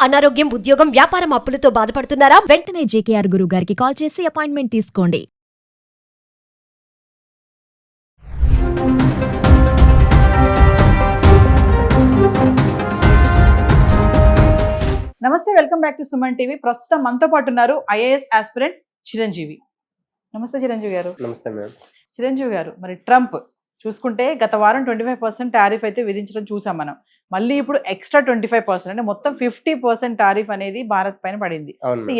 అనారోగ్యం, ఉద్యోగం, వ్యాపారం అప్పులతో బాధపడుతున్నారా? వెంటనే జేకేఆర్ గురువు గారికి కాల్ చేసి అపాయింట్మెంట్ తీసుకోండి. నమస్తే, welcome back to Suman TV. ప్రస్తుతం మనతో పాటు ఉన్నారు ఐఏఎస్ ఆస్పిరెంట్ చిరంజీవి. నమస్తే చిరంజీవి గారు. నమస్తే మేడం. చిరంజీవి గారు, మరి ట్రంప్ చూసుకుంటే గత వారం 25% టారిఫ్ అయితే విధించడం చూసాం మనం. మళ్ళీ ఇప్పుడు ఎక్స్ట్రా 25%, అంటే మొత్తం 50% టారిఫ్ అనేది భారత్ పైన పడింది.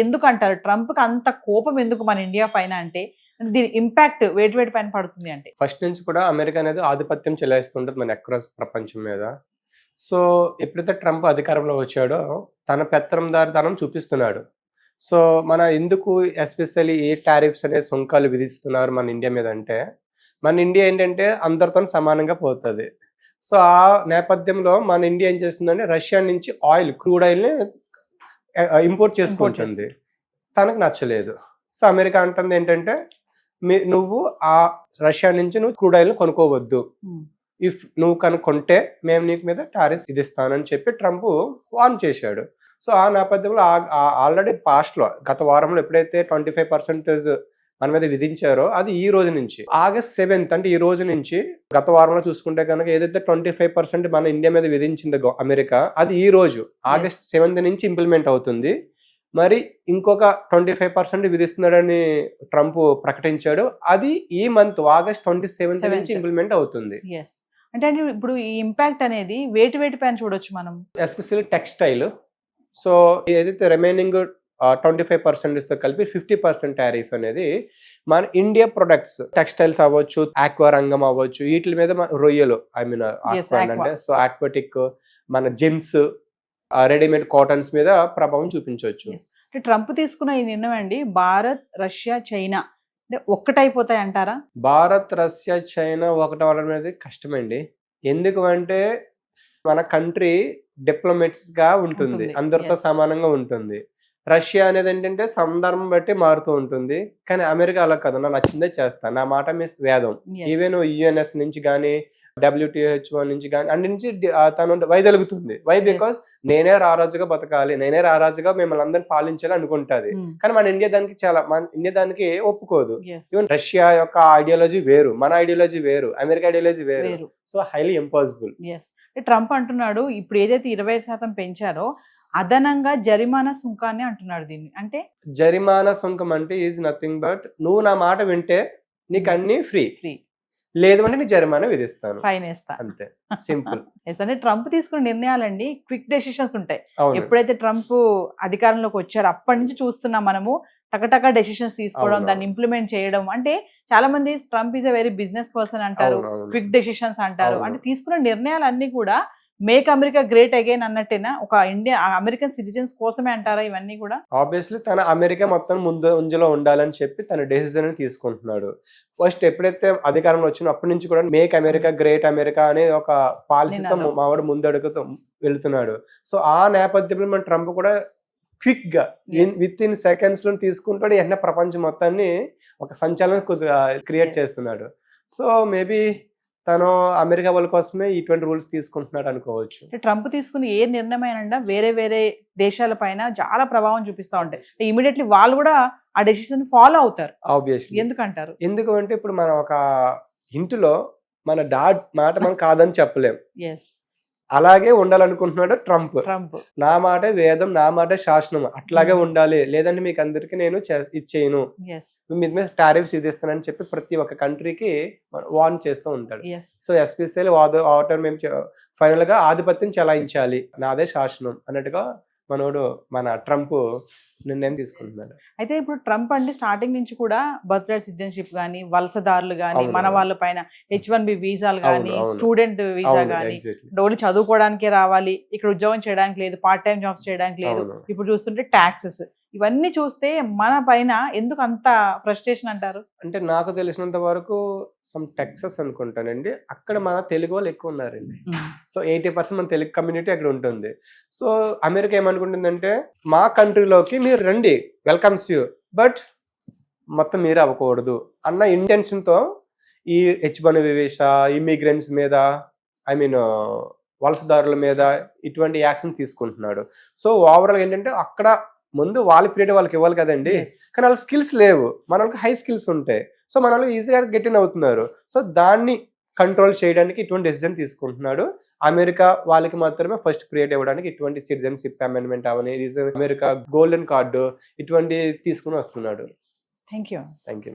ఎందుకు అంటారు ట్రంప్ కి అంత కోపం ఎందుకు మన ఇండియా పైన? అంటే దీని ఇంపాక్ట్ వేటి పైన పడుతుంది అంటే? ఫస్ట్ నుంచి కూడా అమెరికా అనేది ఆధిపత్యం చెలాయిస్తుంటది మన అక్రాస్ ప్రపంచం మీద. సో ఎప్పుడైతే ట్రంప్ అధికారంలో వచ్చాడో తన పెత్తందారితనం చూపిస్తున్నాడు. సో మన ఎందుకు ఎస్పెషల్లీ ఏ టారిఫ్స్ అనే సుంకాలు విధిస్తున్నారు మన ఇండియా మీద అంటే, మన ఇండియా ఏంటంటే అందరితో సమానంగా పోతుంది. సో ఆ నేపథ్యంలో మన ఇండియా ఏం చేస్తుందంటే రష్యా నుంచి క్రూడ్ ఆయిల్ని ఇంపోర్ట్ చేసుకుంటుంది. తనకు నచ్చలేదు. సో అమెరికా అంటుంది ఏంటంటే నువ్వు ఆ రష్యా నుంచి నువ్వు క్రూడ్ ఆయిల్ని కొనుక్కోవద్దు, ఇఫ్ నువ్వు కనుక్కుంటే మేము నీకు మీద టారిఫ్స్ విధిస్తానని చెప్పి ట్రంప్ వార్న్ చేశాడు. సో ఆ నేపథ్యంలో ఆల్రెడీ పాస్ట్లో గత వారంలో ఎప్పుడైతే 25% మన మీద విధించారో అది ఈ రోజు నుంచి August 7th, అంటే ఈ రోజు నుంచి గత వారంలో చూసుకుంటే కనుక ఏదైతే 25% మన ఇండియా మీద విధించిందో అమెరికా, అది ఈ రోజు August 7th నుంచి ఇంప్లిమెంట్ అవుతుంది. మరి ఇంకొక 25% విధిస్తున్నాడని ట్రంప్ ప్రకటించాడు. అది ఈ మంత్ August 27th నుంచి ఇంప్లిమెంట్ అవుతుంది. అంటే ఇప్పుడు ఈ ఇంపాక్ట్ అనేది వేటి పైన చూడొచ్చు మనం? Especially textile. సో ఏదైతే రిమైనింగ్ 25% తో కలిపి 50% టారిఫ్ అనేది మన ఇండియా ప్రొడక్ట్స్, టెక్స్టైల్స్ అవ్వచ్చు, ఆక్వా రంగం అవ్వచ్చు, వీటి మీద రొయ్యలు, అంటే సో ఆక్వాటిక్, మన జిమ్స్, రెడీమేడ్ కాటన్స్ మీద ప్రభావం చూపించవచ్చు. ట్రంప్ తీసుకున్న ఈ నిర్ణయం అండి భారత్, రష్యా, చైనా అంటే ఒక్కటైపోతాయి అంటారా? భారత్, రష్యా, చైనా ఒకటవడం అనేది కష్టమండి. ఎందుకు అంటే మన కంట్రీ డిప్లొమాట్స్ గా ఉంటుంది, అందరితో సమానంగా ఉంటుంది. రష్యా అనేది ఏంటంటే సందర్భం బట్టి మారుతూ ఉంటుంది. కానీ అమెరికా అలా కదా, నా నచ్చిందే చేస్తా, నా మాట మీ వేదం. ఈవెన్ యుఎన్ఎస్ నుంచి కానీ WHO నుంచి కానీ అన్ని నుంచి తను వైదొలుగుతుంది. వై? బికాస్ నేనే రారాజుగా బతకాలి, నేనే రారాజుగా మిమ్మల్ని అందరిని పాలించాలి అనుకుంటుంది. కానీ మన ఇండియా దానికి ఒప్పుకోదు. ఈవెన్ రష్యా యొక్క ఐడియాలజీ వేరు, మన ఐడియాలజీ వేరు, అమెరికా ఐడియాలజీ వేరు. So highly impossible. ట్రంప్ అంటున్నాడు ఇప్పుడు ఏదైతే 20% పెంచారో అదనంగా జరిమానా సుంకాన్ని అంటున్నాడు. దీన్ని అంటే జరిమానా సుంకం అంటే ఈజ్ నథింగ్ బట్ నువ్వు నా మాట వింటే నీకు అన్ని ఫ్రీ, లేదు అంటే నీ జరిమానా విధిస్తాను, ఫైన్ వేస్తా, అంతే, సింపుల్. అంటే ట్రంప్ తీసుకున్న నిర్ణయాలండి క్విక్ డెసిషన్స్ ఉంటాయి. ఎప్పుడైతే ట్రంప్ అధికారంలోకి వచ్చాడో అప్పటి నుంచి చూస్తున్నాం మనము టకటక డెసిషన్స్ తీసుకోవడం, దాన్ని ఇంప్లిమెంట్ చేయడం. అంటే చాలా మంది Trump is a very business person అంటారు, క్విక్ డెసిషన్స్ అంటారు. అంటే తీసుకున్న నిర్ణయాలన్నీ కూడా మేక్ అమెరికా గ్రేట్ అగైన్ అన్నట్టేనా? ఒక అమెరికన్ సిటిజన్స్ కోసమే అంటారా ఇవన్నీ కూడా? ఆబ్వియస్లీ తన అమెరికా మొత్తం ముందులో ఉండాలని చెప్పి తన డెసిజన్ తీసుకుంటున్నాడు. ఫస్ట్ ఎప్పుడైతే అధికారంలో వచ్చినో అప్పటి నుంచి కూడా మేక్ అమెరికా గ్రేట్ అమెరికా అనే ఒక పాలసీతో మావాడు ముందడుగుతూ వెళ్తున్నాడు. సో ఆ నేపథ్యంలో మన ట్రంప్ కూడా క్విక్ గా విత్ ఇన్ సెకండ్స్ లో తీసుకుంటాడు. వెంటనే ప్రపంచం మొత్తాన్ని ఒక సంచలనం క్రియేట్ చేస్తున్నాడు. సో మేబీ తను అమెరికా వాళ్ళ కోసమే ఇటువంటి రూల్స్ తీసుకుంటున్నాడు అనుకోవచ్చు. ట్రంప్ తీసుకుని ఏ నిర్ణయమైనా వేరే దేశాల పైన చాలా ప్రభావం చూపిస్తూ ఉంటాయి. ఇమీడియట్లీ వాళ్ళు కూడా ఆ డెసిషన్ ఫాలో అవుతారు. ఆబ్వియస్లీ. ఎందుకంటారు? ఎందుకంటే ఇప్పుడు మనం ఒక ఇంటిలో మన డాడ్ మాట మనం కాదని చెప్పలేం. అలాగే ఉండాలనుకుంటున్నాడు ట్రంప్. నా మాట వేదం, నా మాట శాసనం, అట్లాగే ఉండాలి, లేదంటే మీకు అందరికి నేను ఇచ్చేయను, మీ మీద టారిఫ్స్ విధిస్తానని చెప్పి ప్రతి ఒక్క కంట్రీకి వార్న్ చేస్తూ ఉంటాడు. సో ఎస్పెషల్లీ వాటర్ మేము ఫైనల్ గా ఆధిపత్యం చెలాయించాలి, నాదే శాసనం అన్నట్టుగా మన ట్రంప్ నిర్ణయం తీసుకుంటున్నాడు. అయితే ఇప్పుడు ట్రంప్ అంటే స్టార్టింగ్ నుంచి కూడా బర్త్ రైట్ సిటిజన్షిప్ గానీ, వలసదారులు గానీ, మన వాళ్ళ పైన H1B వీసాలు గానీ, స్టూడెంట్ వీసా గానీ, ఓన్లీ చదువుకోవడానికే రావాలి, ఇక్కడ ఉద్యోగం చేయడానికి లేదు, పార్ట్ టైం జాబ్స్ చేయడానికి లేదు. ఇప్పుడు చూస్తుంటే ట్యాక్సెస్, ఇవన్నీ చూస్తే మన పైన ఎందుకు అంత ఫ్రస్ట్రేషన్ అంటారు? అంటే నాకు తెలిసినంత వరకు టెక్సస్ అనుకుంటానండి, అక్కడ మన తెలుగు వాళ్ళు ఎక్కువ ఉన్నారండి. సో 80% మన తెలుగు కమ్యూనిటీ అక్కడ ఉంటుంది. సో అమెరికా ఏమనుకుంటుందంటే మా కంట్రీలోకి మీరు రండి, వెల్కమ్స్ యూ, బట్ మొత్తం మీరే అవ్వకూడదు అన్న ఇంటెన్షన్ తో ఈ H1B వీసా, ఇమిగ్రెంట్స్ మీద, వలసదారుల మీద ఇటువంటి యాక్షన్ తీసుకుంటున్నాడు. సో ఓవరాల్ ఏంటంటే అక్కడ ముందు వాళ్ళ పీరియడ్ వాళ్ళకి ఇవ్వాలి కదండి, కానీ వాళ్ళకి స్కిల్స్ లేవు, మన వాళ్ళకి హై స్కిల్స్ ఉంటాయి. సో మన వాళ్ళు ఈజీగా గెట్ ఇన్ అవుతున్నారు. సో దాన్ని కంట్రోల్ చేయడానికి ఇటువంటి డెసిజన్ తీసుకుంటున్నాడు. అమెరికా వాళ్ళకి మాత్రమే ఫస్ట్ పీరియడ్ ఇవ్వడానికి ఇటువంటి సిటిజన్షిప్ అమెండ్మెంట్ అవని, అమెరికా గోల్డెన్ కార్డు ఇటువంటి తీసుకుని వస్తున్నాడు. Thank you. Thank you.